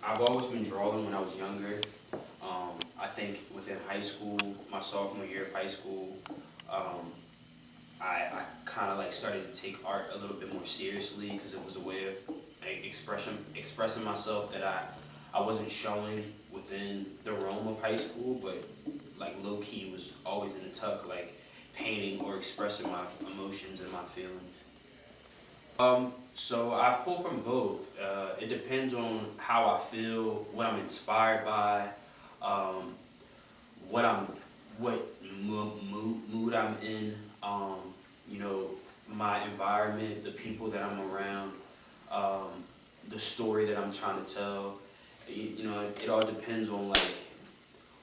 I've always been drawing when I was younger. I think within high school, my sophomore year of high school, um, I kind of like started to take art a little bit more seriously because it was a way of like, expressing myself that I wasn't showing within the realm of high school, but like low key was always in the tuck, like painting or expressing my emotions and my feelings. So I pull from both. It depends on how I feel, what I'm inspired by, um, what I'm, what mood I'm in. You know, my environment, the people that I'm around, um, the story that I'm trying to tell. You know, it all depends on like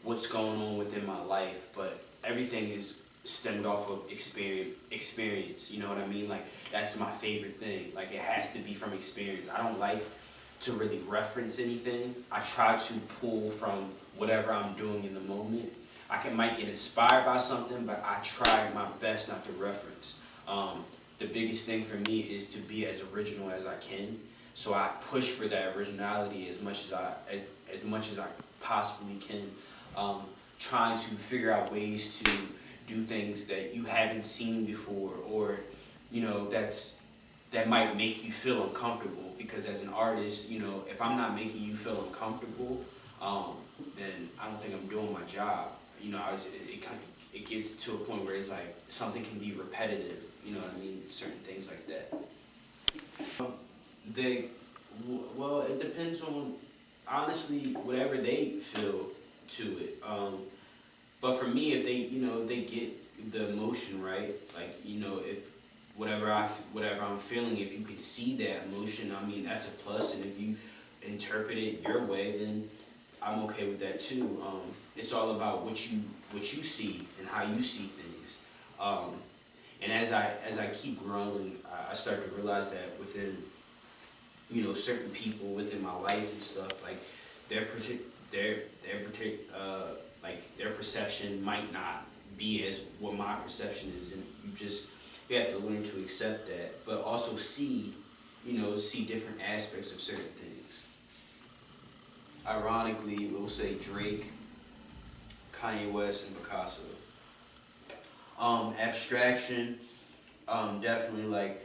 what's going on within my life, but everything is stemmed off of experience, you know what I mean? Like that's my favorite thing. Like it has to be from experience. I don't like to really reference anything. I try to pull from whatever I'm doing in the moment. Might get inspired by something, but I try my best not to reference. The biggest thing for me is to be as original as I can. So I push for that originality as much as I possibly can. Um, Trying to figure out ways to do things that you haven't seen before, or you know that might make you feel uncomfortable. Because as an artist, you know, if I'm not making you feel uncomfortable, then I don't think I'm doing my job. You know, it kind of it gets to a point where it's like something can be repetitive. You know what I mean? Certain things like that. They, well, it depends on honestly whatever they feel to it. But for me, if they, you know, they get the emotion right, like you know, if whatever I'm feeling, if you could see that emotion, I mean that's a plus. And if you interpret it your way, then I'm okay with that too. It's all about what you see and how you see things. And as I keep growing, I start to realize that within you know certain people within my life and stuff, like their partic- like their perception might not be as what my perception is, and you have to learn to accept that, but also see see different aspects of certain things. Ironically, we'll say Drake, Kanye West, and Picasso. Abstraction, definitely like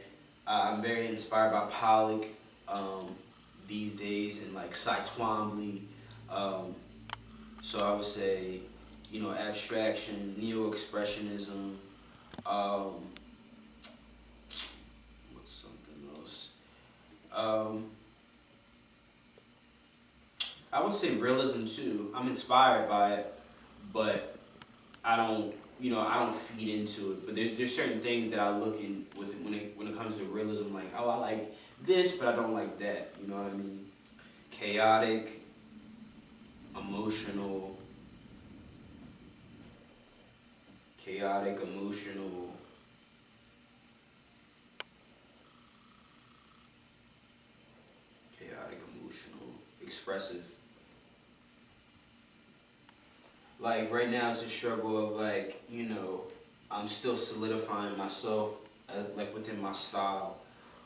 I'm very inspired by Pollock um, these days, and like Cy Twombly. Um, so I would say, you know, abstraction, neo-expressionism. Um, what's something else? Um, I would say realism too. I'm inspired by it, but I don't feed into it. But there's certain things that I look in with when it comes to realism, like, oh, I like this, but I don't like that. You know what I mean? Chaotic, emotional, chaotic, emotional, chaotic, emotional, expressive. Like right now, it's a struggle of like I'm still solidifying myself like within my style,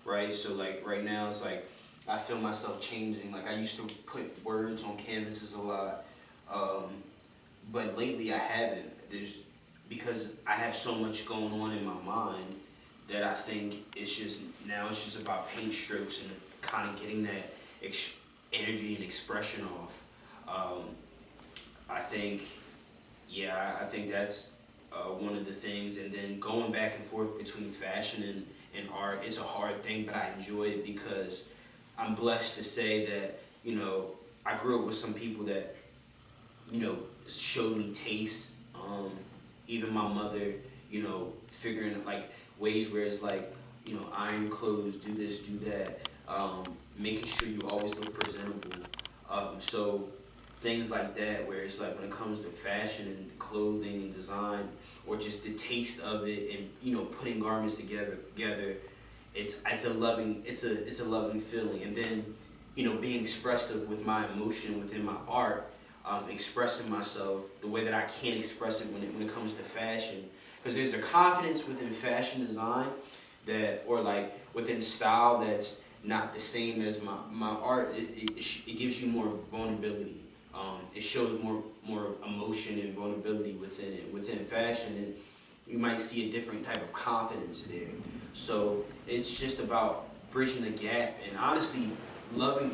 right? So like right now, it's like I feel myself changing. Like I used to put words on canvases a lot, um, but lately I haven't. There's because I have so much going on in my mind that I think it's just about paint strokes and kind of getting that energy and expression off. I think, yeah, I think that's one of the things. And then going back and forth between fashion and art, it's a hard thing, but I enjoy it because I'm blessed to say that, I grew up with some people that, showed me taste. Even my mother, figuring like ways where it's like, iron your clothes, do this, do that, making sure you always look presentable. So things like that, where it's like when it comes to fashion and clothing and design, or just the taste of it, and putting garments together, it's a loving feeling. And then being expressive with my emotion within my art, expressing myself the way that I can't express it when it comes to fashion, because there's a confidence within fashion design that, or like within style, that's not the same as my art. It gives you more vulnerability. It shows more emotion and vulnerability within it. Within fashion, and you might see a different type of confidence there. So it's just about bridging the gap and honestly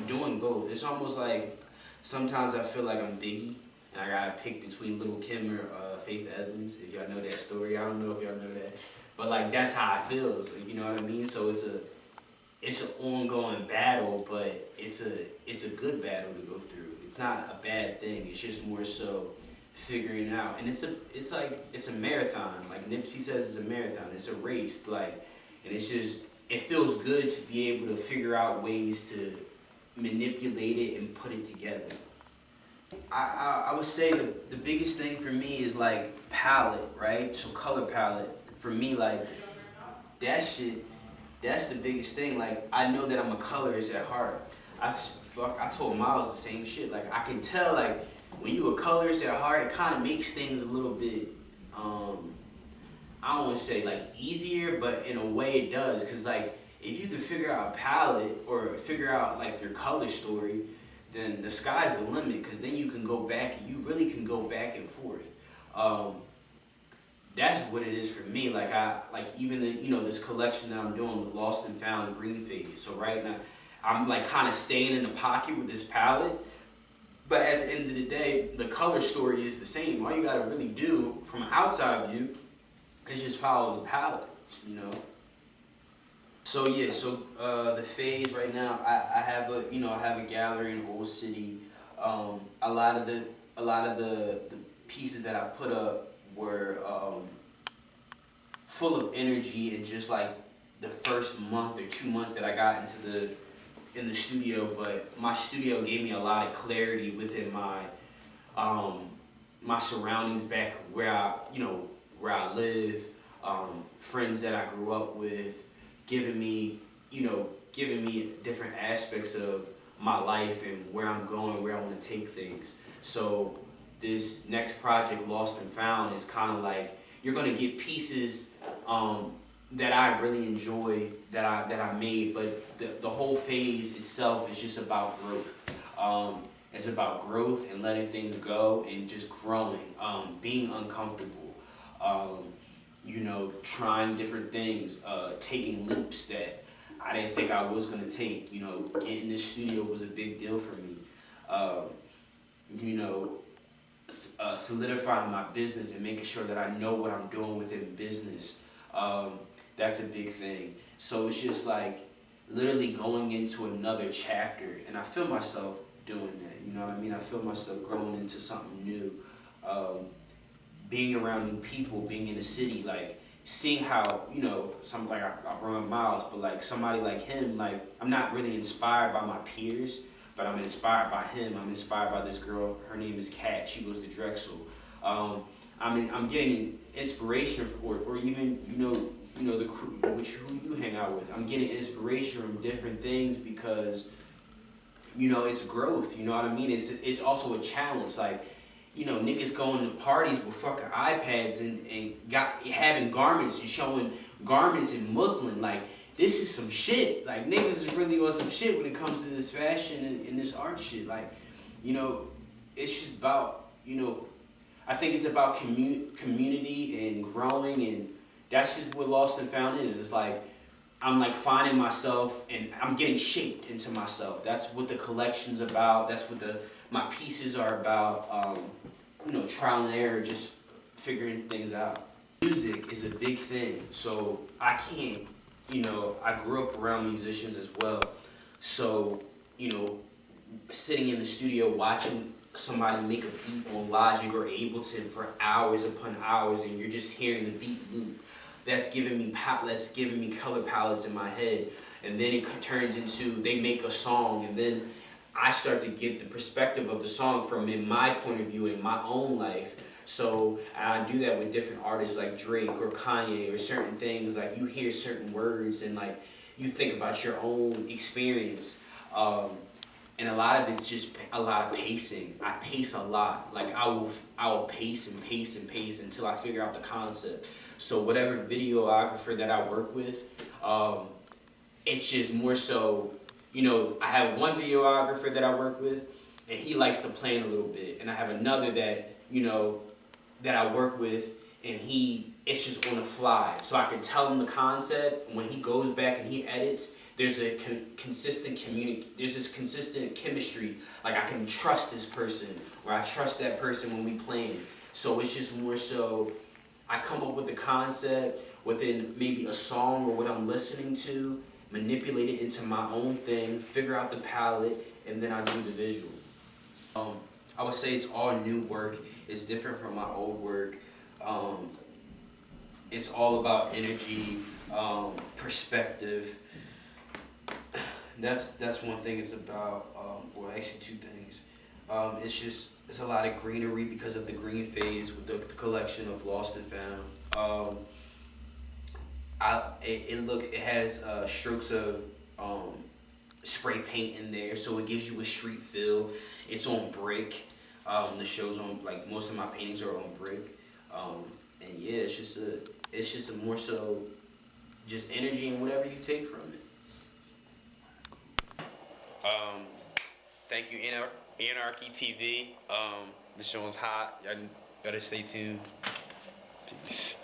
doing both. It's almost like sometimes I feel like I'm Biggie and I gotta pick between Lil' Kim or Faith Evans. If y'all know that story, I don't know if y'all know that, but like that's how I feel. So you know what I mean. So it's an ongoing battle, but it's a good battle to go through. It's not a bad thing. It's just more so figuring it out. And it's a marathon. Like Nipsey says, it's a marathon. It's a race. Like, and it feels good to be able to figure out ways to manipulate it and put it together. I would say the biggest thing for me is like palette, right? So color palette. For me, like that shit, that's the biggest thing. Like I know that I'm a colorist at heart. I told Miles the same shit. Like I can tell like when you a colorist at heart, it kind of makes things a little bit, I don't want to say like easier, but in a way it does. Cause like if you can figure out a palette or figure out like your color story, then the sky's the limit. Cause then you can go back, you really can go back and forth. That's what it is for me. Like even this collection that I'm doing, the Lost and Found Green Phase. So right now, I'm like kind of staying in the pocket with this palette. But at the end of the day, the color story is the same. All you gotta really do from an outside view is just follow the palette, you know. So yeah, the phase right now, I have a gallery in Old City. A lot of the pieces that I put up were full of energy, and just like the first month or 2 months that I got in the studio, but my studio gave me a lot of clarity within my surroundings back where I live, friends that I grew up with, giving me different aspects of my life and where I'm going, where I want to take things. So this next project, Lost and Found, is kind of like you're gonna get pieces that I really enjoy that I made, but the whole phase itself is just about growth. It's about growth and letting things go and just growing, being uncomfortable, trying different things, taking leaps that I didn't think I was gonna take. Getting this studio was a big deal for me. Solidifying my business and making sure that I know what I'm doing within business. That's a big thing. So it's just like literally going into another chapter, and I feel myself doing that. You know what I mean? I feel myself growing into something new. Being around new people, being in the city, like seeing how, I brought up Miles, but like somebody like him, like I'm not really inspired by my peers, but I'm inspired by him. I'm inspired by this girl. Her name is Kat. She goes to Drexel. I'm getting inspiration or even the crew who you hang out with. I'm getting inspiration from different things because it's growth. You know what I mean? It's also a challenge. Like niggas going to parties with fucking iPads and having garments and showing garments in Muslim. Like this is some shit. Like niggas is really on some shit when it comes to this fashion and this art shit. Like it's just about I think it's about community and growing, and that's just what Lost and Found is. It's like I'm like finding myself and I'm getting shaped into myself. That's what the collection's about. That's what my pieces are about. Trial and error, just figuring things out. Music is a big thing, so I can't. I grew up around musicians as well, so sitting in the studio watching somebody make a beat on Logic or Ableton for hours upon hours, and you're just hearing the beat loop. That's giving me color palettes in my head, and then it turns into they make a song, and then I start to get the perspective of the song from in my point of view in my own life. So I do that with different artists like Drake or Kanye or certain things. Like you hear certain words and like you think about your own experience. And a lot of it's just a lot of pacing. I pace a lot. Like I will pace and pace and pace until I figure out the concept. So whatever videographer that I work with, it's just more so you know, I have one videographer that I work with, and he likes to plan a little bit, and I have another that, you know, that I work with, and it's just on the fly. So I can tell him the concept, and when he goes back and he edits, there's a there's this consistent chemistry. Like I can trust this person, or I trust that person when we plan. So it's just more so, I come up with the concept within maybe a song or what I'm listening to, manipulate it into my own thing, figure out the palette, and then I do the visual. I would say it's all new work. It's different from my old work. It's all about energy, perspective. That's one thing it's about. Well, actually two things. It's a lot of greenery because of the green phase with the collection of Lost and Found. It has strokes of spray paint in there, so it gives you a street feel. It's on brick. The show's on, like, most of my paintings are on brick. And yeah, it's just a more so just energy and whatever you take from it. Thank you, Anarchy TV. The show is hot. Y'all better stay tuned. Peace.